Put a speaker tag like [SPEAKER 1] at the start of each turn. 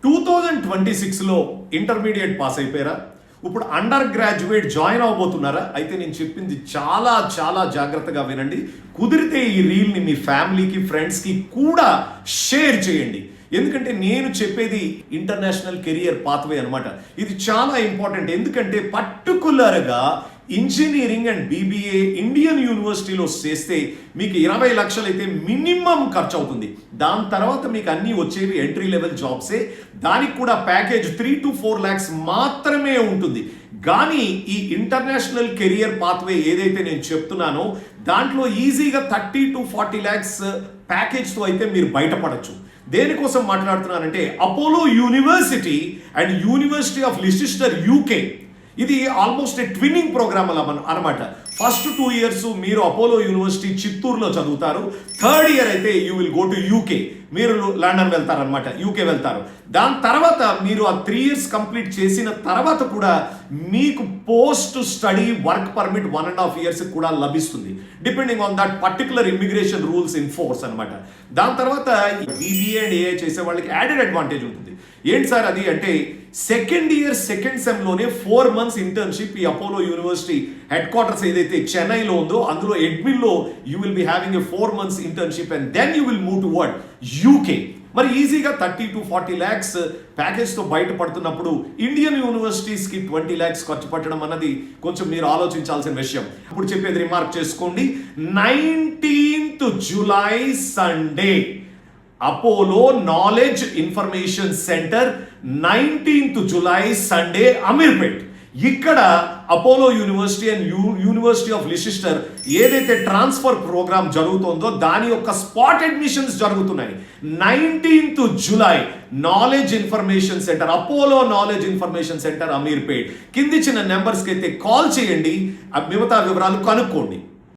[SPEAKER 1] 2026లో intermediate pass అయిపోయారా? ఇప్పుడు under graduate join అవ్వబోతున్నారా? అయితే నేను చెప్పింది చాలా చాలా జాగ్రత్తగా వినండి. కుదిరితే ఈ రీల్ని మీ ఫ్యామిలీకి, ఫ్రెండ్స్కి కూడా షేర్ చేయండి. ఎందుకంటే నేను చెప్పేది ఇంటర్నేషనల్ కెరియర్ పాత్వే అనమాట. ఇది చాలా ఇంపార్టెంట్. ఎందుకంటే పర్టికులర్గా ఇంజనీరింగ్ అండ్ బీబీఏ ఇండియన్ యూనివర్సిటీలో చేస్తే మీకు 20 లక్షలు అయితే మినిమం ఖర్చు అవుతుంది. దాని తర్వాత మీకు అన్నీ వచ్చేవి ఎంట్రీ లెవెల్ జాబ్సే. దానికి కూడా ప్యాకేజ్ 3 to 4 lakhs మాత్రమే ఉంటుంది. కానీ ఈ ఇంటర్నేషనల్ కెరియర్ పాత్వే ఏదైతే నేను చెప్తున్నానో దాంట్లో ఈజీగా 30 to 40 lakhs ప్యాకేజ్తో అయితే మీరు బయటపడచ్చు. దేనికోసం మాట్లాడుతున్నానంటే Apollo university and university of Leicester UK, ఇది ఆల్మోస్ట్ ట్విన్నింగ్ ప్రోగ్రామ్ అనమాట. ఫస్ట్ 2 years మీరు అపోలో యూనివర్సిటీ చిత్తూరులో చదువుతారు. 3rd year అయితే you will go to UK, మీరు లండన్ వెళ్తారనమాట, యూకే వెళ్తారు. దాని తర్వాత మీరు ఆ 3 years కంప్లీట్ చేసిన తర్వాత కూడా మీకు post study work permit 1.5 years కూడా లభిస్తుంది, depending on that particular immigration rules in force అనమాట. దాని తర్వాత బీబీఏ అండ్ ఏఐ చేసే వాళ్ళకి యాడెడ్ అడ్వాంటేజ్ ఉంటుంది. ఏంటి సార్ అది అంటే, సెకండ్ ఇయర్ సెకండ్ సెమ్లోనే 4 months ఇంటర్న్షిప్ ఈ అపోలో యూనివర్సిటీ హెడ్ క్వార్టర్స్ ఏదైతే చెన్నైలో ఉందో అందులో అడ్మిన్లో you will be having a 4 months internship and then you will move toward UK. మరి ఈజీగా 30 to 40 lakhs ప్యాకేజ్తో బయటపడుతున్నప్పుడు ఇండియన్ యూనివర్సిటీస్కి 20 lakhs ఖర్చు పెట్టడం అన్నది కొంచెం మీరు ఆలోచించాల్సిన విషయం. ఇప్పుడు చెప్పేది రిమార్క్ చేసుకోండి. 19th July Sunday Apollo knowledge information centre, 19th July Sunday Ameerpet. ఇక్కడ Apollo university and university of Leicester ఏదైతే ట్రాన్స్ఫర్ ప్రోగ్రామ్ జరుగుతుందో దాని యొక్క స్పాట్ అడ్మిషన్స్ జరుగుతున్నాయి. 19th July knowledge information centre, Apollo knowledge information centre Ameerpet. కిందిచ్చిన నెంబర్స్కి అయితే కాల్ చేయండి, మిగతా వివరాలు కనుక్కోండి.